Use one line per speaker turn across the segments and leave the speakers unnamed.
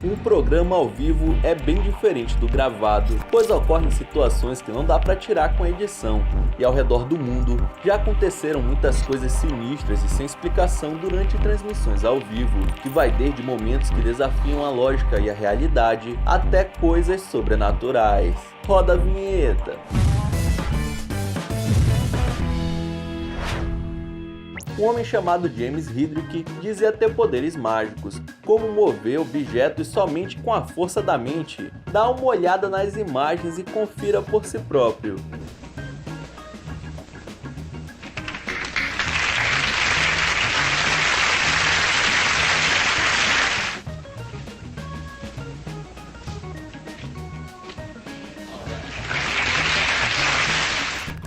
Um programa ao vivo é bem diferente do gravado, pois ocorrem situações que não dá para tirar com a edição. E ao redor do mundo, já aconteceram muitas coisas sinistras e sem explicação durante transmissões ao vivo, que vai desde momentos que desafiam a lógica e a realidade, até coisas sobrenaturais. Roda a vinheta! Um homem chamado James Hidrick dizia ter poderes mágicos, como mover objetos somente com a força da mente. Dá uma olhada nas imagens e confira por si próprio.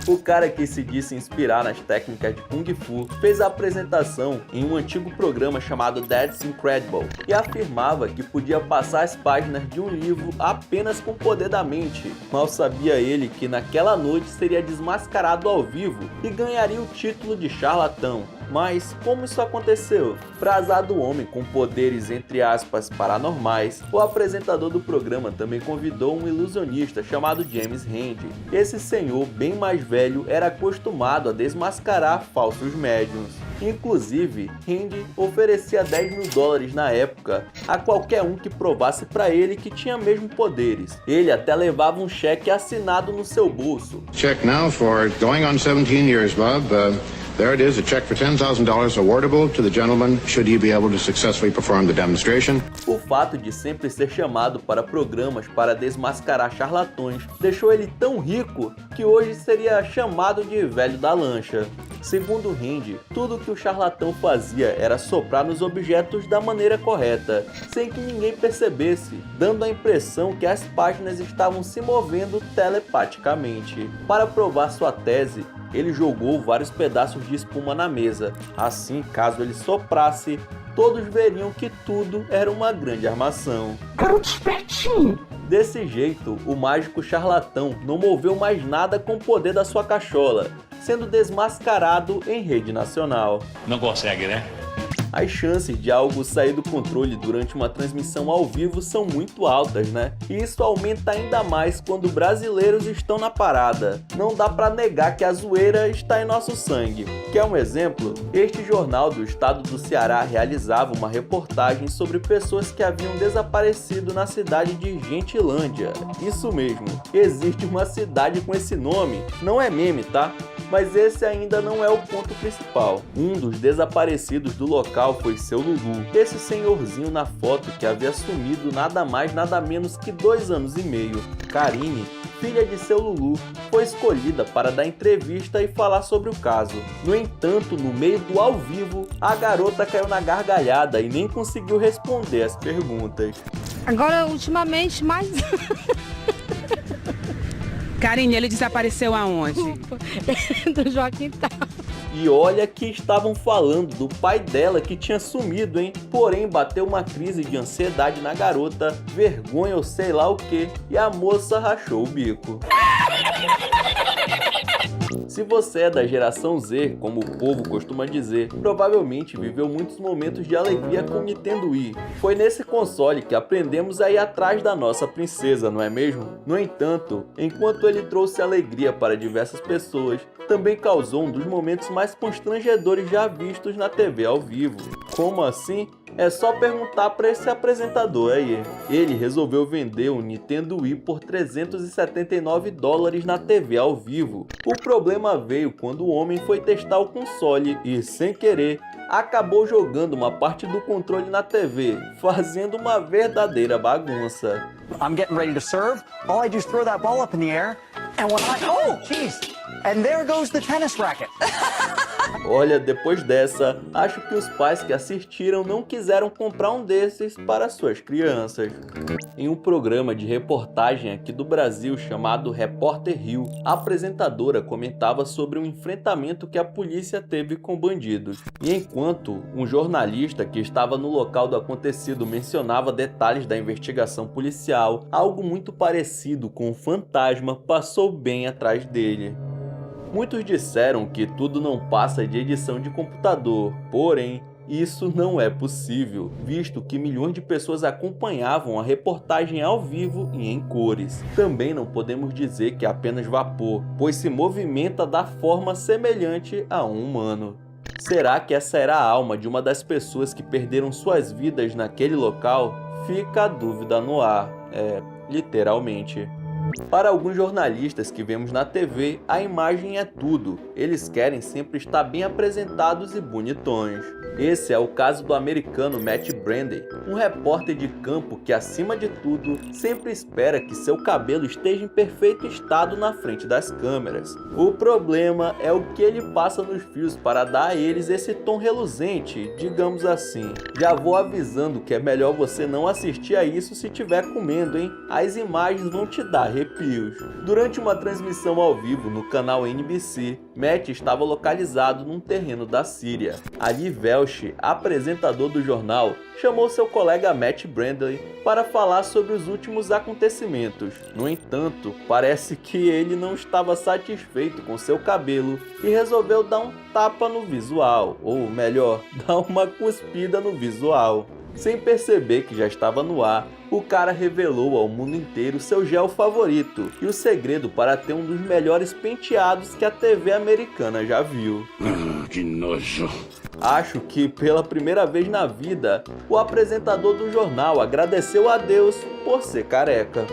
O cara que se disse inspirar nas técnicas de Kung Fu fez a apresentação em um antigo programa chamado That's Incredible e afirmava que podia passar as páginas de um livro apenas com o poder da mente. Mal sabia ele que naquela noite seria desmascarado ao vivo e ganharia o título de charlatão. Mas como isso aconteceu? Pra azar do homem com poderes entre aspas paranormais, o apresentador do programa também convidou um ilusionista chamado James Randi. Esse senhor, bem mais velho, era acostumado a desmascarar falsos médiums. Inclusive, Randi oferecia $10.000 na época a qualquer um que provasse para ele que tinha mesmo poderes. Ele até levava um cheque assinado no seu bolso.
Check now for going on 17 years, Bob. There it is, a check for $10,000 awardable to the gentleman should he be able to successfully perform the demonstration.
O fato de sempre ser chamado para programas para desmascarar charlatões deixou ele tão rico que hoje seria chamado de velho da lancha. Segundo Randi, tudo que o charlatão fazia era soprar nos objetos da maneira correta, sem que ninguém percebesse, dando a impressão que as páginas estavam se movendo telepaticamente. Para provar sua tese, ele jogou vários pedaços de espuma na mesa. Assim, caso ele soprasse, todos veriam que tudo era uma grande armação.
Garoto espertinho!
Desse jeito, o mágico charlatão não moveu mais nada com o poder da sua cachola, sendo desmascarado em rede nacional.
Não consegue, né?
As chances de algo sair do controle durante uma transmissão ao vivo são muito altas, né? E isso aumenta ainda mais quando brasileiros estão na parada. Não dá pra negar que a zoeira está em nosso sangue. Quer um exemplo? Este jornal do estado do Ceará realizava uma reportagem sobre pessoas que haviam desaparecido na cidade de Gentilândia. Isso mesmo, existe uma cidade com esse nome. Não é meme, tá? Mas esse ainda não é o ponto principal. Um dos desaparecidos do local foi seu Lulu, esse senhorzinho na foto que havia sumido nada mais nada menos que 2 anos e meio. Karine, filha de seu Lulu, foi escolhida para dar entrevista e falar sobre o caso. No entanto, no meio do ao vivo, a garota caiu na gargalhada e nem conseguiu responder as perguntas.
Agora, ultimamente, mais...
Karine, ele desapareceu aonde?
do Joaquim Tal.
E olha que estavam falando do pai dela que tinha sumido, hein? Porém, bateu uma crise de ansiedade na garota, vergonha ou sei lá o que, e a moça rachou o bico. Se você é da geração Z, como o povo costuma dizer, provavelmente viveu muitos momentos de alegria com o Nintendo Wii. Foi nesse console que aprendemos a ir atrás da nossa princesa, não é mesmo? No entanto, enquanto ele trouxe alegria para diversas pessoas, também causou um dos momentos mais constrangedores já vistos na TV ao vivo. Como assim? É só perguntar para esse apresentador aí. Ele resolveu vender o Nintendo Wii por $379 na TV ao vivo. O problema veio quando o homem foi testar o console e, sem querer, acabou jogando uma parte do controle na TV, fazendo uma verdadeira bagunça.
I'm getting ready to serve. All I do is throw that ball up in the air, and when oh, jeez, and there goes the tennis racket.
Olha, depois dessa, acho que os pais que assistiram não quiseram comprar um desses para suas crianças. Em um programa de reportagem aqui do Brasil chamado Repórter Rio, a apresentadora comentava sobre um enfrentamento que a polícia teve com bandidos. E enquanto um jornalista que estava no local do acontecido mencionava detalhes da investigação policial, algo muito parecido com um fantasma passou bem atrás dele. Muitos disseram que tudo não passa de edição de computador, porém, Isso não é possível, visto que milhões de pessoas acompanhavam a reportagem ao vivo e em cores. Também não podemos dizer que é apenas vapor, pois se movimenta da forma semelhante a um humano. Será que essa era a alma de uma das pessoas que perderam suas vidas naquele local? Fica a dúvida no ar, literalmente. Para alguns jornalistas que vemos na TV, a imagem é tudo. Eles querem sempre estar bem apresentados e bonitões. Esse é o caso do americano Matt Brandey, um repórter de campo que, acima de tudo, sempre espera que seu cabelo esteja em perfeito estado na frente das câmeras. O problema é o que ele passa nos fios para dar a eles esse tom reluzente, digamos assim. Já vou avisando que é melhor você não assistir a isso se estiver comendo, hein? As imagens vão te dar arrepios. Durante uma transmissão ao vivo no canal NBC, Matt estava localizado num terreno da Síria. Ali Welsh, apresentador do jornal, chamou seu colega Matt Brandey para falar sobre os últimos acontecimentos. No entanto, parece que ele não estava satisfeito com seu cabelo e resolveu dar um tapa no visual, ou melhor, dar uma cuspida no visual. Sem perceber que já estava no ar, o cara revelou ao mundo inteiro seu gel favorito e o segredo para ter um dos melhores penteados que a TV americana já viu.
Que nojo!
Acho que pela primeira vez na vida, o apresentador do jornal agradeceu a Deus por ser careca.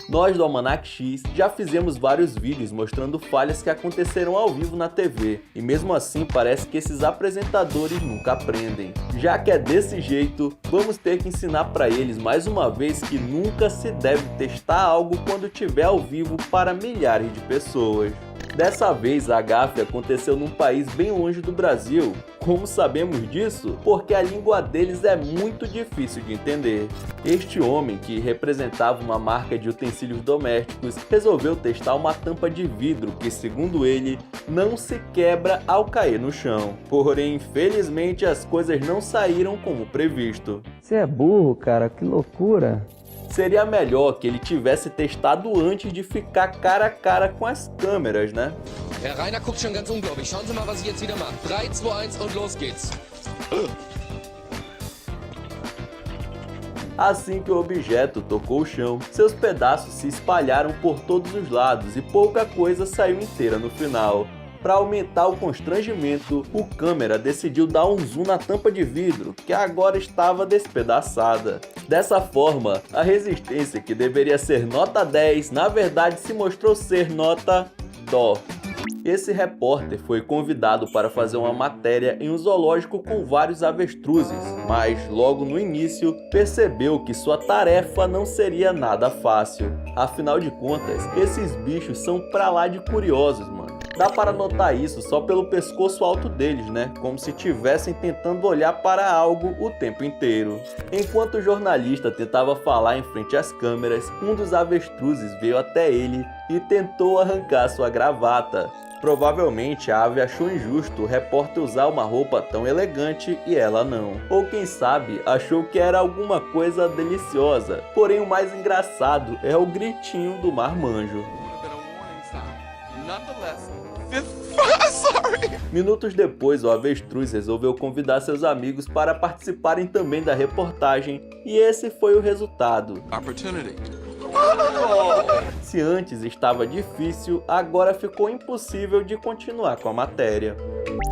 Nós do Almanac X já fizemos vários vídeos mostrando falhas que aconteceram ao vivo na TV, e mesmo assim parece que esses apresentadores nunca aprendem. Já que é desse jeito, vamos ter que ensinar para eles mais uma vez que nunca se deve testar algo quando estiver ao vivo para milhares de pessoas. Dessa vez a gafe aconteceu num país bem longe do Brasil. Como sabemos disso? Porque a língua deles é muito difícil de entender. Este homem, que representava uma marca de utensílios domésticos, resolveu testar uma tampa de vidro que, segundo ele, não se quebra ao cair no chão. Porém, infelizmente, as coisas não saíram como previsto.
Você é burro, cara, que loucura.
Seria melhor que ele tivesse testado antes de ficar cara a cara com as câmeras, né?
Herr Rainer guckt schon ganz unglaublich. Schauen Sie mal, was ich jetzt wieder mache. 3, 2, 1 und los geht's.
Assim que o objeto tocou o chão, seus pedaços se espalharam por todos os lados e pouca coisa saiu inteira no final. Para aumentar o constrangimento, o câmera decidiu dar um zoom na tampa de vidro, que agora estava despedaçada. Dessa forma, a resistência, que deveria ser nota 10, na verdade se mostrou ser nota dó. Esse repórter foi convidado para fazer uma matéria em um zoológico com vários avestruzes, mas logo no início percebeu que sua tarefa não seria nada fácil. Afinal de contas, esses bichos são pra lá de curiosos, mano. Dá para notar isso só pelo pescoço alto deles, né? Como se estivessem tentando olhar para algo o tempo inteiro. Enquanto o jornalista tentava falar em frente às câmeras, um dos avestruzes veio até ele e tentou arrancar sua gravata. Provavelmente a ave achou injusto o repórter usar uma roupa tão elegante e ela não. Ou quem sabe, achou que era alguma coisa deliciosa. Porém, o mais engraçado é o gritinho do marmanjo. Minutos depois, o avestruz resolveu convidar seus amigos para participarem também da reportagem, e esse foi o resultado. Se antes estava difícil, agora ficou impossível de continuar com a matéria.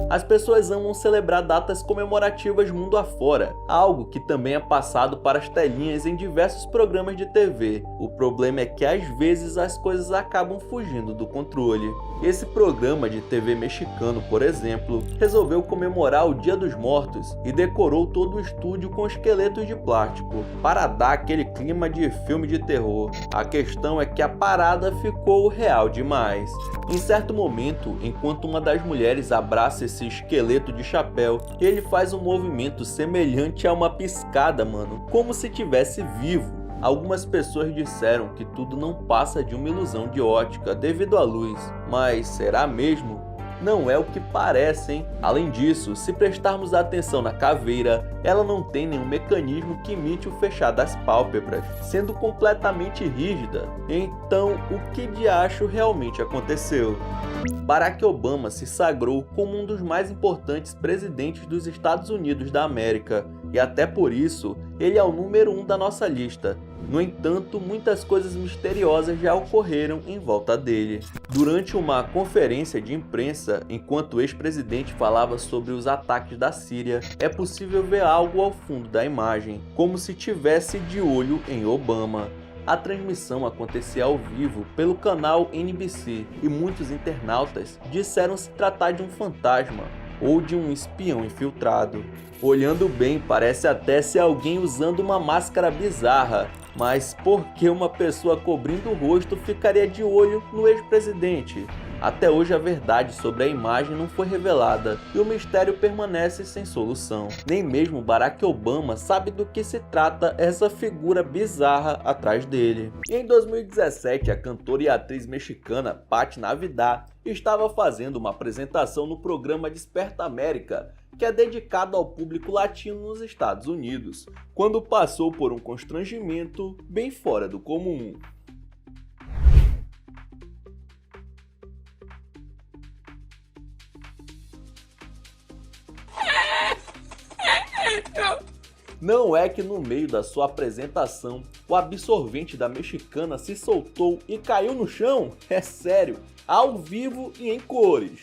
As pessoas amam celebrar datas comemorativas mundo afora, algo que também é passado para as telinhas em diversos programas de TV. O problema é que às vezes as coisas acabam fugindo do controle. Esse programa de TV mexicano, por exemplo, resolveu comemorar o Dia dos Mortos e decorou todo o estúdio com esqueletos de plástico, para dar aquele clima de filme de terror. A questão é que a parada ficou real demais. Em certo momento, enquanto uma das mulheres abraça esse esqueleto de chapéu, ele faz um movimento semelhante a uma piscada, mano, como se tivesse vivo. Algumas pessoas disseram que tudo não passa de uma ilusão de ótica devido à luz, mas será mesmo? Não é o que parece, hein? Além disso, se prestarmos atenção na caveira, ela não tem nenhum mecanismo que imite o fechar das pálpebras, sendo completamente rígida. Então, o que de acho realmente aconteceu? Barack Obama se sagrou como um dos mais importantes presidentes dos Estados Unidos da América, e até por isso, ele é o número 1 da nossa lista. No entanto, muitas coisas misteriosas já ocorreram em volta dele. Durante uma conferência de imprensa, enquanto o ex-presidente falava sobre os ataques da Síria, é possível ver algo ao fundo da imagem, como se tivesse de olho em Obama. A transmissão acontecia ao vivo pelo canal NBC e muitos internautas disseram se tratar de um fantasma ou de um espião infiltrado. Olhando bem, parece até ser alguém usando uma máscara bizarra, mas por que uma pessoa cobrindo o rosto ficaria de olho no ex-presidente? Até hoje a verdade sobre a imagem não foi revelada e o mistério permanece sem solução. Nem mesmo Barack Obama sabe do que se trata essa figura bizarra atrás dele. E em 2017, a cantora e atriz mexicana Patti Navidad estava fazendo uma apresentação no programa Desperta América, que é dedicado ao público latino nos Estados Unidos, quando passou por um constrangimento bem fora do comum. Não é que no meio da sua apresentação, o absorvente da mexicana se soltou e caiu no chão? É sério, ao vivo e em cores.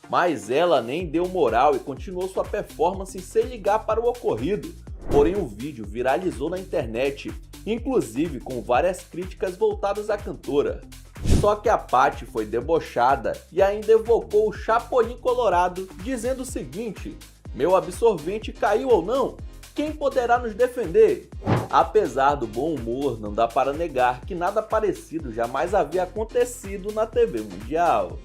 Mas ela nem deu moral e continuou sua performance sem ligar para o ocorrido. Porém, o vídeo viralizou na internet, inclusive com várias críticas voltadas à cantora. Só que a Patti foi debochada e ainda evocou o Chapolin Colorado, dizendo o seguinte: "Meu absorvente caiu ou não? Quem poderá nos defender?" Apesar do bom humor, não dá para negar que nada parecido jamais havia acontecido na TV mundial.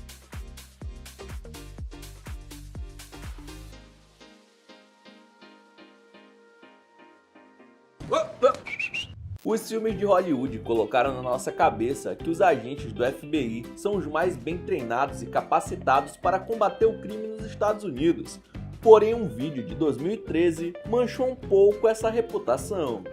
Os filmes de Hollywood colocaram na nossa cabeça que os agentes do FBI são os mais bem treinados e capacitados para combater o crime nos Estados Unidos. Porém, um vídeo de 2013 manchou um pouco essa reputação.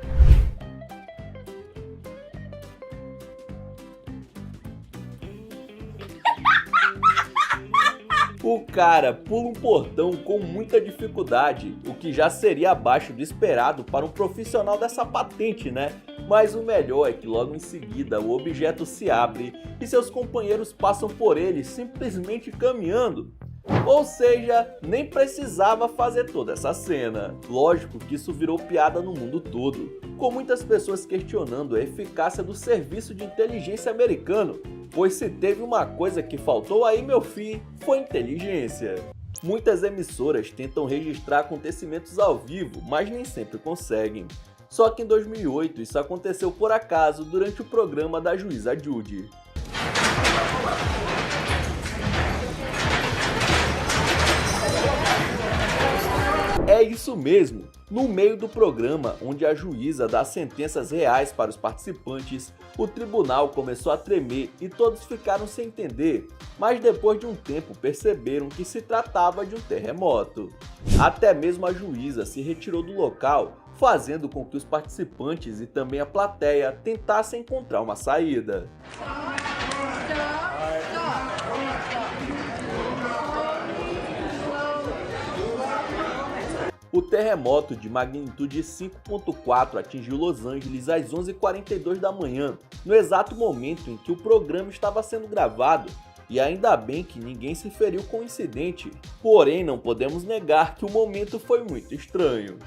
O cara pula um portão com muita dificuldade, o que já seria abaixo do esperado para um profissional dessa patente, né? Mas o melhor é que logo em seguida o objeto se abre e seus companheiros passam por ele simplesmente caminhando. Ou seja, nem precisava fazer toda essa cena. Lógico que isso virou piada no mundo todo, com muitas pessoas questionando a eficácia do serviço de inteligência americano, pois se teve uma coisa que faltou aí, meu filho, foi inteligência. Muitas emissoras tentam registrar acontecimentos ao vivo, mas nem sempre conseguem. Só que em 2008 isso aconteceu por acaso durante o programa da juíza Judy. É isso mesmo! No meio do programa, onde a juíza dá sentenças reais para os participantes, o tribunal começou a tremer e todos ficaram sem entender, mas depois de um tempo perceberam que se tratava de um terremoto. Até mesmo a juíza se retirou do local, fazendo com que os participantes e também a plateia tentassem encontrar uma saída. O terremoto de magnitude 5.4 atingiu Los Angeles às 11h42 da manhã, no exato momento em que o programa estava sendo gravado, e ainda bem que ninguém se feriu com o incidente, porém não podemos negar que o momento foi muito estranho.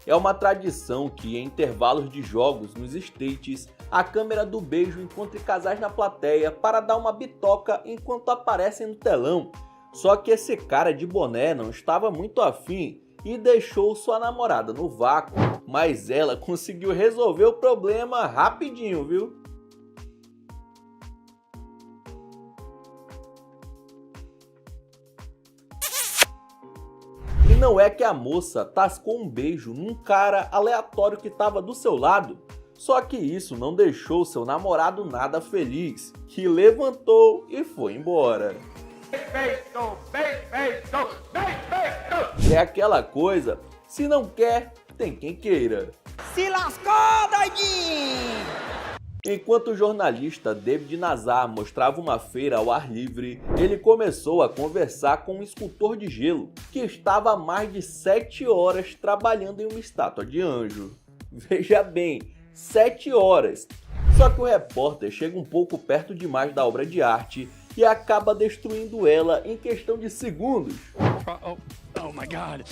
É uma tradição que em intervalos de jogos nos States, a câmera do beijo encontre casais na plateia para dar uma bitoca enquanto aparecem no telão, só que esse cara de boné não estava muito afim, e deixou sua namorada no vácuo, mas ela conseguiu resolver o problema rapidinho, viu? E não é que a moça tascou um beijo num cara aleatório que estava do seu lado, só que isso não deixou seu namorado nada feliz, que levantou e foi embora. É aquela coisa, se não quer, tem quem queira.
Se lascou, doidinho!
Enquanto o jornalista David Nazar mostrava uma feira ao ar livre, ele começou a conversar com um escultor de gelo que estava há mais de 7 horas trabalhando em uma estátua de anjo. Veja bem, 7 horas! Só que o repórter chega um pouco perto demais da obra de arte e acaba destruindo ela em questão de segundos.
Oh my God!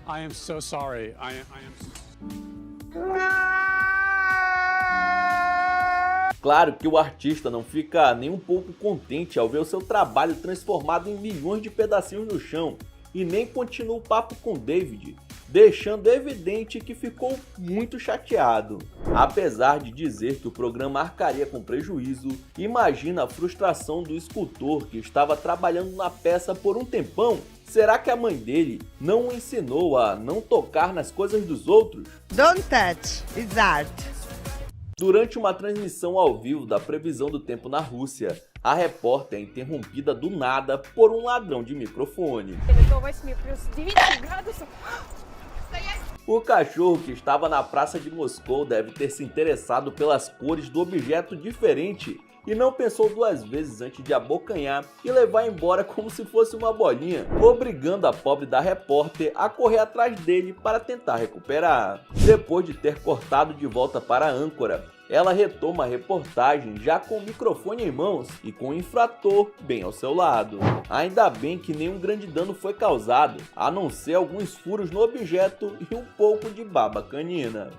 I am so sorry.
Claro que o artista não fica nem um pouco contente ao ver o seu trabalho transformado em milhões de pedacinhos no chão e nem continua o papo com David, deixando evidente que ficou muito chateado. Apesar de dizer que o programa arcaria com prejuízo, imagina a frustração do escultor que estava trabalhando na peça por um tempão. Será que a mãe dele não o ensinou a não tocar nas coisas dos outros?
Don't touch, it's art.
Durante uma transmissão ao vivo da previsão do tempo na Rússia, a repórter é interrompida do nada por um ladrão de microfone. O cachorro que estava na praça de Moscou deve ter se interessado pelas cores do objeto diferente e não pensou duas vezes antes de abocanhar e levar embora como se fosse uma bolinha, obrigando a pobre da repórter a correr atrás dele para tentar recuperar. Depois de ter cortado de volta para a âncora, ela retoma a reportagem já com o microfone em mãos e com o infrator bem ao seu lado. Ainda bem que nenhum grande dano foi causado, a não ser alguns furos no objeto e um pouco de baba canina.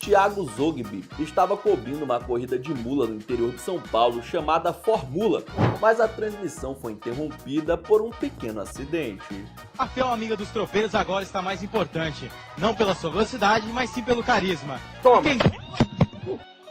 Thiago Zogby estava cobrindo uma corrida de mula no interior de São Paulo chamada Formula, mas a transmissão foi interrompida por um pequeno acidente.
A fiel amiga dos tropeiros agora está mais importante, não pela sua velocidade, mas sim pelo carisma.
Toma!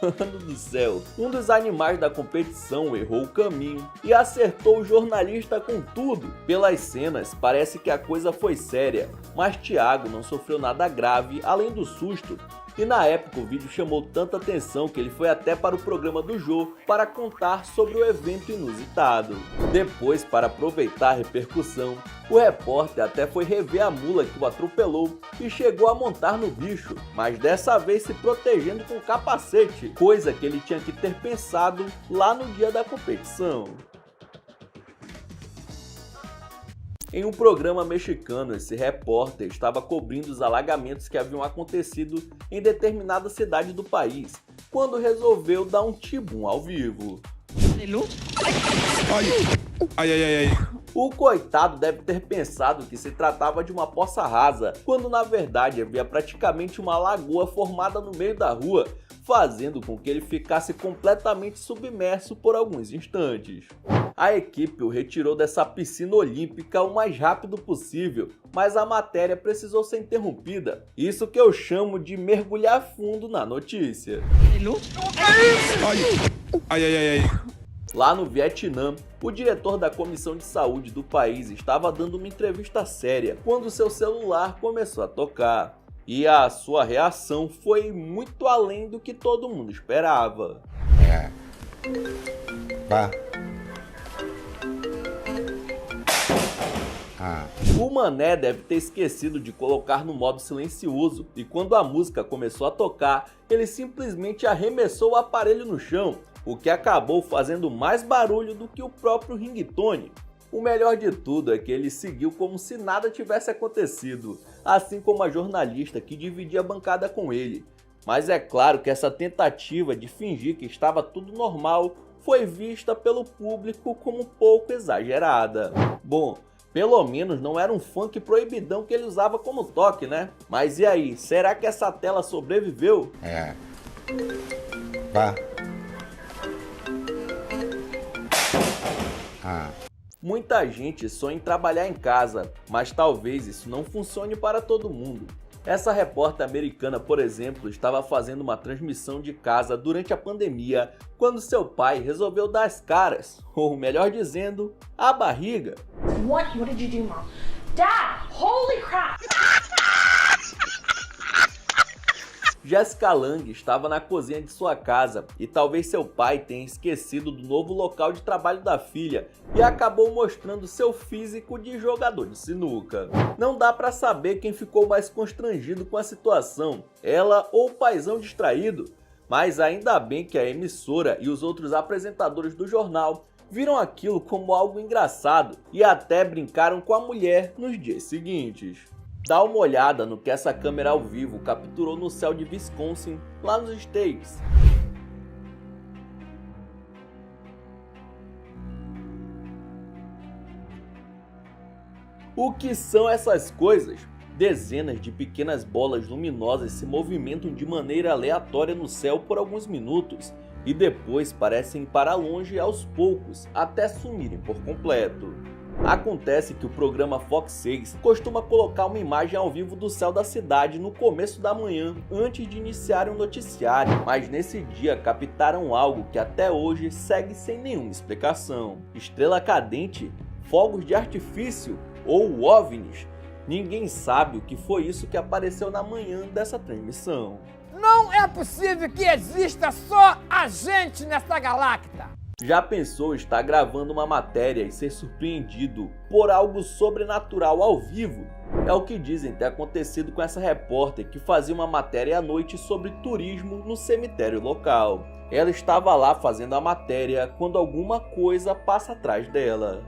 Mano do céu, um dos animais da competição errou o caminho e acertou o jornalista com tudo. Pelas cenas, parece que a coisa foi séria, mas Thiago não sofreu nada grave além do susto. E na época o vídeo chamou tanta atenção que ele foi até para o programa do Jô para contar sobre o evento inusitado. Depois, para aproveitar a repercussão, o repórter até foi rever a mula que o atropelou e chegou a montar no bicho, mas dessa vez se protegendo com capacete, coisa que ele tinha que ter pensado lá no dia da competição. Em um programa mexicano, esse repórter estava cobrindo os alagamentos que haviam acontecido em determinada cidade do país, quando resolveu dar um tibum ao vivo. O coitado deve ter pensado que se tratava de uma poça rasa, quando na verdade havia praticamente uma lagoa formada no meio da rua, fazendo com que ele ficasse completamente submerso por alguns instantes. A equipe o retirou dessa piscina olímpica o mais rápido possível, mas a matéria precisou ser interrompida. Isso que eu chamo de mergulhar fundo na notícia. Lá no Vietnã, o diretor da Comissão de Saúde do país estava dando uma entrevista séria quando seu celular começou a tocar. E a sua reação foi muito além do que todo mundo esperava. O mané deve ter esquecido de colocar no modo silencioso e quando a música começou a tocar, ele simplesmente arremessou o aparelho no chão, o que acabou fazendo mais barulho do que o próprio ringtone. O melhor de tudo é que ele seguiu como se nada tivesse acontecido, assim como a jornalista que dividia a bancada com ele. Mas é claro que essa tentativa de fingir que estava tudo normal foi vista pelo público como um pouco exagerada. Bom, pelo menos não era um funk proibidão que ele usava como toque, né? Mas e aí, será que essa tela sobreviveu? Muita gente sonha em trabalhar em casa, mas talvez isso não funcione para todo mundo. Essa repórter americana, por exemplo, estava fazendo uma transmissão de casa durante a pandemia, quando seu pai resolveu dar as caras, ou melhor dizendo, a barriga.
What did you do, Mom? Dad, holy crap!
Jessica Lange estava na cozinha de sua casa e talvez seu pai tenha esquecido do novo local de trabalho da filha e acabou mostrando seu físico de jogador de sinuca. Não dá para saber quem ficou mais constrangido com a situação, ela ou o paizão distraído, mas ainda bem que a emissora e os outros apresentadores do jornal viram aquilo como algo engraçado e até brincaram com a mulher nos dias seguintes. Dá uma olhada no que essa câmera ao vivo capturou no céu de Wisconsin, lá nos States. O que são essas coisas? Dezenas de pequenas bolas luminosas se movimentam de maneira aleatória no céu por alguns minutos e depois parecem ir para longe aos poucos, até sumirem por completo. Acontece que o programa Fox 6 costuma colocar uma imagem ao vivo do céu da cidade no começo da manhã, antes de iniciar o noticiário, mas nesse dia captaram algo que até hoje segue sem nenhuma explicação. Estrela cadente? Fogos de artifício? Ou OVNIs? Ninguém sabe o que foi isso que apareceu na manhã dessa transmissão.
Não é possível que exista só a gente nessa galáctica!
Já pensou estar gravando uma matéria e ser surpreendido por algo sobrenatural ao vivo? É o que dizem ter acontecido com essa repórter que fazia uma matéria à noite sobre turismo no cemitério local. Ela estava lá fazendo a matéria quando alguma coisa passa atrás dela.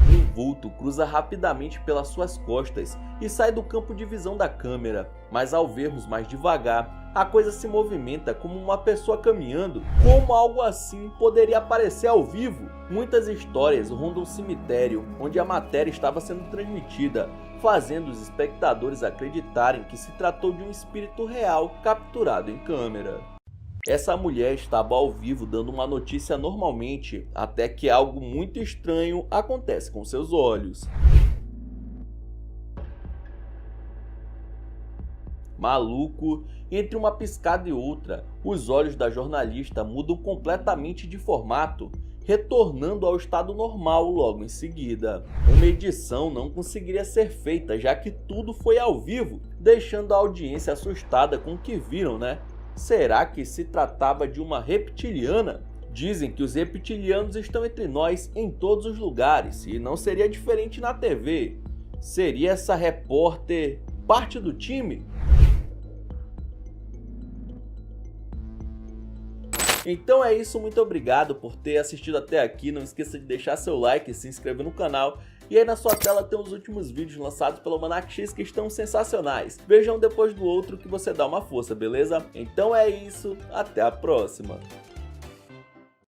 Um vulto cruza rapidamente pelas suas costas e sai do campo de visão da câmera, mas ao vermos mais devagar, a coisa se movimenta como uma pessoa caminhando. Como algo assim poderia aparecer ao vivo? Muitas histórias rondam o cemitério onde a matéria estava sendo transmitida, fazendo os espectadores acreditarem que se tratou de um espírito real capturado em câmera. Essa mulher estava ao vivo dando uma notícia normalmente, até que algo muito estranho acontece com seus olhos. Maluco, entre uma piscada e outra, os olhos da jornalista mudam completamente de formato, retornando ao estado normal logo em seguida. Uma edição não conseguiria ser feita, já que tudo foi ao vivo, deixando a audiência assustada com o que viram, né? Será que se tratava de uma reptiliana? Dizem que os reptilianos estão entre nós em todos os lugares e não seria diferente na TV. Seria essa repórter parte do time? Então é isso, muito obrigado por ter assistido até aqui. Não esqueça de deixar seu like e se inscrever no canal. E aí na sua tela tem os últimos vídeos lançados pelo Almanac X que estão sensacionais. Veja um depois do outro que você dá uma força, beleza? Então é isso, até a próxima!